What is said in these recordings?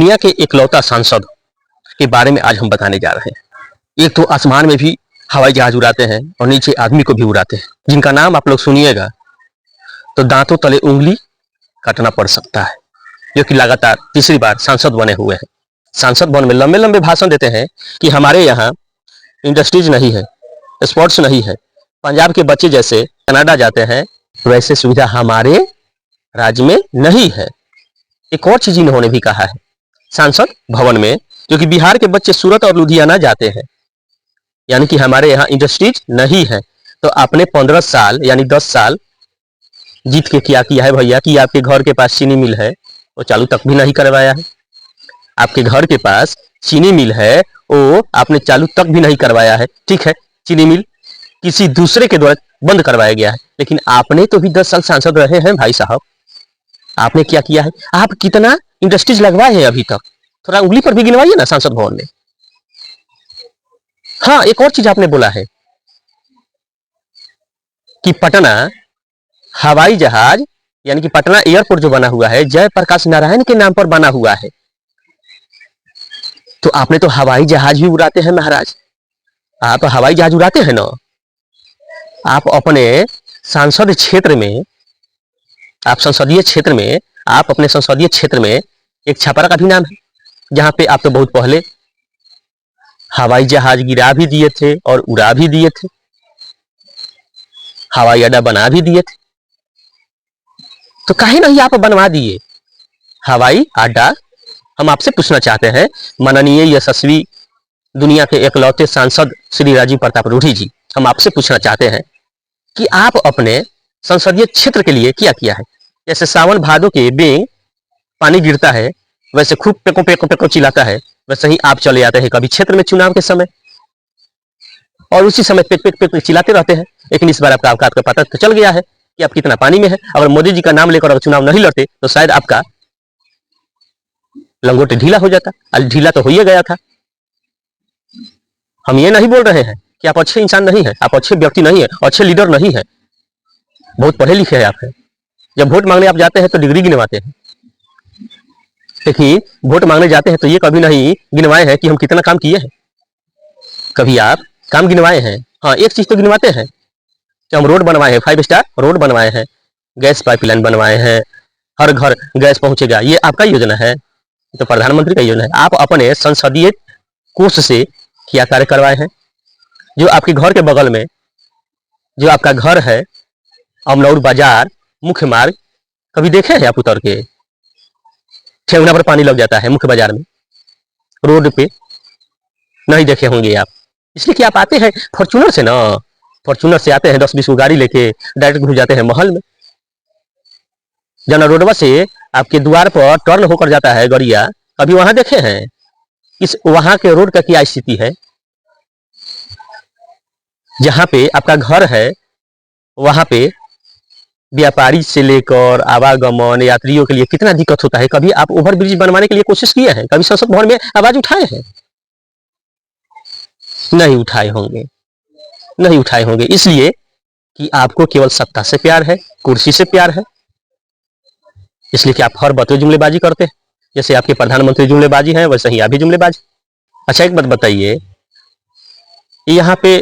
दुनिया के इकलौता सांसद के बारे में आज हम बताने जा रहे हैं। एक तो आसमान में भी हवाई जहाज उड़ाते हैं और नीचे आदमी को भी उड़ाते हैं, जिनका नाम आप लोग सुनिएगा तो दांतों तले उंगली काटना पड़ सकता है, जो कि लगातार तीसरी बार सांसद बने हुए हैं। सांसद भवन में लंबे लंबे भाषण देते हैं कि हमारे यहाँ इंडस्ट्रीज नहीं है, स्पोर्ट्स नहीं है, पंजाब के बच्चे जैसे कनाडा जाते हैं वैसे सुविधा हमारे राज्य में नहीं है। एक और चीज इन्होंने भी कहा है सांसद भवन में, जो कि बिहार के बच्चे सूरत और लुधियाना जाते हैं, यानी कि हमारे यहाँ इंडस्ट्रीज नहीं है। तो आपने 15 साल यानी 10 साल जीत के क्या किया है भैया कि आपके घर के पास चीनी मिल है वो चालू तक भी नहीं करवाया है। आपके घर के पास चीनी मिल है वो आपने चालू तक भी नहीं करवाया है। ठीक है, चीनी मिल किसी दूसरे के द्वारा बंद करवाया गया है, लेकिन आपने तो भी 10 साल सांसद रहे हैं भाई साहब। आपने क्या किया है? आप कितना इंडस्ट्रीज लगवाए हैं अभी तक? थोड़ा उंगली पर भी गिनवाइए ना सांसद भवन में। हाँ, एक और चीज आपने बोला है कि पटना हवाई जहाज यानी कि पटना एयरपोर्ट जो बना हुआ है जयप्रकाश नारायण के नाम पर बना हुआ है। तो आपने तो हवाई जहाज भी उड़ाते हैं महाराज, आप हवाई जहाज उड़ाते हैं ना। आप अपने सांसद क्षेत्र में, आप संसदीय क्षेत्र में, आप अपने संसदीय क्षेत्र में एक छपरा का भी नाम है, जहां पे आप तो बहुत पहले हवाई जहाज गिरा भी दिए थे और उड़ा भी दिए थे, हवाई अड्डा बना भी दिए थे। तो काहे नहीं आप बनवा दिए हवाई अड्डा? हम आपसे पूछना चाहते हैं माननीय यशस्वी दुनिया के इकलौते सांसद श्री राजीव प्रताप रूढ़ी जी, हम आपसे पूछना चाहते हैं कि आप अपने संसदीय क्षेत्र के लिए क्या किया है। जैसे सावन भादों के बेंग पानी गिरता है वैसे खूब पेको पेको पेको चिल्लाता है, वैसे ही आप चले आते हैं कभी क्षेत्र में चुनाव के समय और उसी समय पेक पेक पेक चिल्लाते रहते हैं। लेकिन इस बार आपका औकात का पता तो चल गया है कि आप कितना पानी में है। अगर मोदी जी का नाम लेकर अगर चुनाव नहीं लड़ते तो शायद आपका लंगोट ढीला हो जाता। आज ढीला तो हो ही गया था। हम ये नहीं बोल रहे हैं कि आप अच्छे इंसान नहीं है, आप अच्छे व्यक्ति नहीं है, अच्छे लीडर नहीं है, बहुत पढ़े लिखे हैं आप हैं। जब वोट मांगने आप जाते हैं तो डिग्री गिनवाते हैं, लेकिन वोट मांगने जाते हैं तो ये कभी नहीं गिनवाए हैं कि हम कितना काम किए हैं। कभी आप काम गिनवाए हैं? हाँ, एक चीज तो गिनवाते हैं कि हम रोड बनवाए हैं, 5 स्टार रोड बनवाए हैं, गैस पाइपलाइन बनवाए हैं, हर घर गैस पहुंचेगा, ये आपका योजना है, तो प्रधानमंत्री का योजना है। आप अपने संसदीय कोष से क्या कार्य करवाए हैं? जो आपके घर के बगल में जो आपका घर है अमनौर बाजार मुख्य मार्ग, कभी देखे हैं आप उतर के? ठेंगना पर पानी लग जाता है मुख्य बाजार में, रोड पे नहीं देखे होंगे आप, इसलिए कि आप आते हैं फॉर्चूनर से ना, फॉर्चूनर से आते हैं 10-20 को गाड़ी लेके डायरेक्ट घुस जाते हैं महल में। जना रोडवा से आपके द्वार पर टर्न होकर जाता है गड़िया, कभी वहां देखे हैं? इस वहां के रोड का क्या स्थिति है? जहां पे आपका घर है वहां पे व्यापारी से लेकर आवागमन यात्रियों के लिए कितना दिक्कत होता है। कभी आप ओवर ब्रिज बनवाने के लिए कोशिश किए हैं? कभी संसद भवन में आवाज उठाए हैं? नहीं उठाए होंगे, नहीं उठाए होंगे, इसलिए कि आपको केवल सत्ता से प्यार है, कुर्सी से प्यार है, इसलिए कि आप हर बात में जुमलेबाजी करते हैं। जैसे आपके प्रधानमंत्री जुमलेबाजी हैं वैसे ही आप भी जुमलेबाजी। अच्छा, एक बात बताइए, यहाँ पे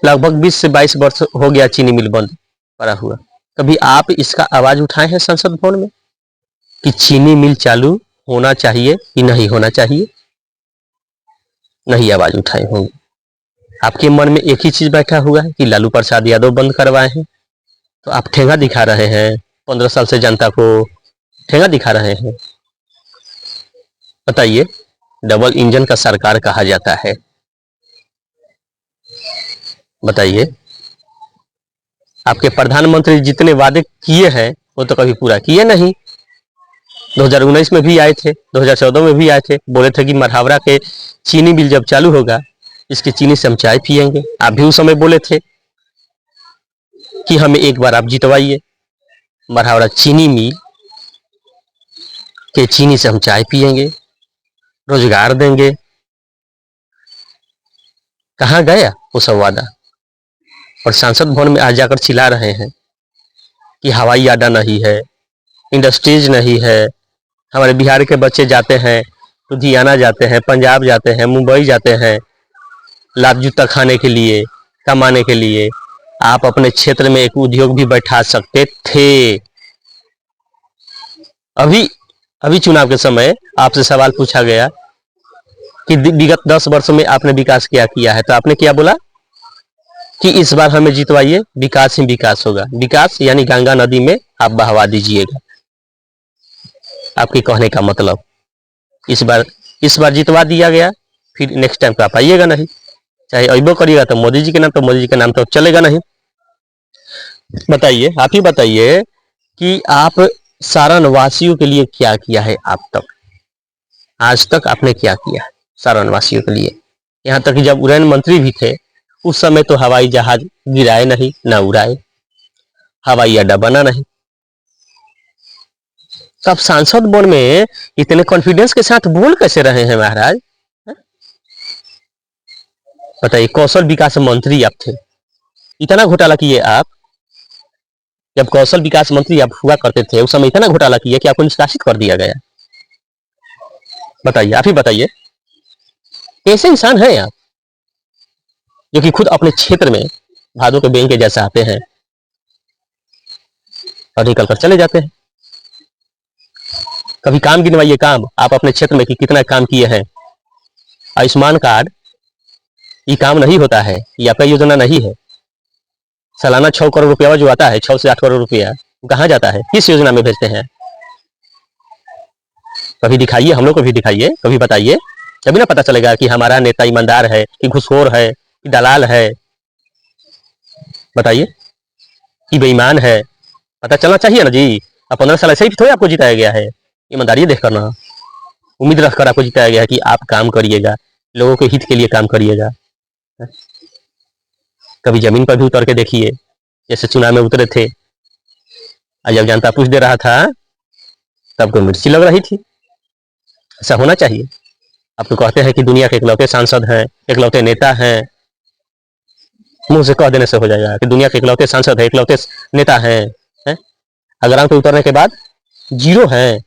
लगभग 20 से 22 वर्ष हो गया चीनी मिल बंद पड़ा हुआ, कभी आप इसका आवाज उठाए हैं संसद भवन में कि चीनी मिल चालू होना चाहिए कि नहीं होना चाहिए? नहीं आवाज उठाए होंगे। आपके मन में एक ही चीज बैठा हुआ है कि लालू प्रसाद यादव बंद करवाए हैं, तो आप ठेंगा दिखा रहे हैं, 15 साल से जनता को ठेंगा दिखा रहे हैं। बताइए, डबल इंजन का सरकार कहा जाता है, बताइए आपके प्रधानमंत्री जितने वादे किए हैं वो तो कभी पूरा किए नहीं। 2019 में भी आए थे, 2014 में भी आए थे, बोले थे कि मरहावरा के चीनी मिल जब चालू होगा इसकी चीनी से हम चाय पियेंगे। आप भी उस समय बोले थे कि हमें एक बार आप जितवाइए, मरहावरा चीनी मिल के चीनी से हम चाय पियेंगे, रोजगार देंगे। कहाँ गया वो सब वादा? और संसद भवन में आज जाकर चिल्ला रहे हैं कि हवाई अड्डा नहीं है, इंडस्ट्रीज नहीं है, हमारे बिहार के बच्चे जाते हैं, लुधियाना जाते हैं, पंजाब जाते हैं, मुंबई जाते हैं लात जूता खाने के लिए, कमाने के लिए। आप अपने क्षेत्र में एक उद्योग भी बैठा सकते थे। अभी अभी चुनाव के समय आपसे सवाल पूछा गया कि विगत 10 वर्षों में आपने विकास क्या किया है, तो आपने क्या बोला कि इस बार हमें जितवाइए, विकास ही विकास होगा। विकास यानी गंगा नदी में आप बहवा दीजिएगा। आपके कहने का मतलब इस बार जितवा दिया गया, फिर नेक्स्ट टाइम तो आप आइएगा नहीं, चाहे अइबो करिएगा तो मोदी जी के नाम, तो मोदी जी के नाम तो चलेगा नहीं। बताइए, आप ही बताइए कि आप सारण वासियों के लिए क्या किया है आज तक आपने क्या किया है सारण वासियों के लिए। यहाँ तक कि जब उड़ान मंत्री भी थे उस समय तो हवाई जहाज गिराए नहीं, ना उड़ाए, हवाई अड्डा बना नहीं। तो आप सांसद बोर्ड में इतने कॉन्फिडेंस के साथ बोल कैसे रहे हैं महाराज? बताइए, कौशल विकास मंत्री आप थे, इतना घोटाला किए आप। जब कौशल विकास मंत्री आप हुआ करते थे उस समय इतना घोटाला किए कि आपको निष्कासित कर दिया गया। बताइए, आप ही बताइए, कैसे इंसान हैं आप जो कि खुद अपने क्षेत्र में भादों के बेंग के जैसा आते हैं और निकल कर चले जाते हैं। कभी काम गिनवाइए, काम आप अपने क्षेत्र में कि कितना काम किए हैं। आयुष्मान कार्ड ये काम नहीं होता है, ये आपका योजना नहीं है। सालाना 6 करोड़ रुपया जो आता है, 6 से 8 करोड़ रुपया कहाँ जाता है, किस योजना में भेजते हैं? कभी दिखाइए, हम लोग को भी दिखाइए, कभी बताइए, तभी ना पता चलेगा कि हमारा नेता ईमानदार है कि घुसखोर है कि दलाल है। बताइए कि बेईमान है, पता चलना चाहिए ना जी। अब 15 साल ऐसे ही थोड़ी आपको जिताया गया है, ईमानदारी देख कर ना, उम्मीद रखकर आपको जिताया गया है कि आप काम करिएगा, लोगों के हित के लिए काम करिएगा। कभी जमीन पर भी उतर के देखिए, जैसे चुनाव में उतरे थे, जब जनता पूछ दे रहा था तब को मिर्ची लग रही थी। ऐसा होना चाहिए। आपको कहते हैं कि दुनिया के इकलौते सांसद हैं, इकलौते नेता हैं, मुंह से कह देने से हो जाएगा कि दुनिया के इकलौते सांसद है, इकलौते नेता हैं है? अगर पे उतरने के बाद जीरो हैं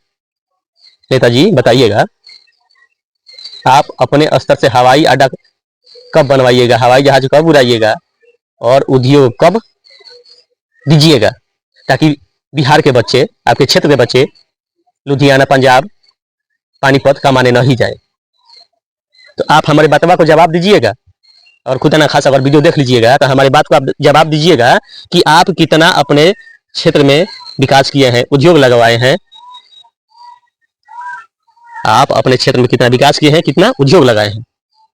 नेताजी, बताइएगा आप अपने स्तर से हवाई अड्डा कब बनवाइएगा, हवाई जहाज कब उड़ाइएगा और उद्योग कब दीजिएगा, ताकि बिहार के बच्चे, आपके क्षेत्र के बच्चे लुधियाना, पंजाब, पानीपत कमाने नहीं जाए। तो आप हमारे बातवा को जवाब दीजिएगा और खुदा ना खास अगर वीडियो देख लीजिएगा तो हमारी बात को आप जवाब दीजिएगा कि आप कितना अपने क्षेत्र में विकास किए हैं, उद्योग लगवाए हैं। आप अपने क्षेत्र में कितना विकास किए हैं, कितना उद्योग लगाए हैं।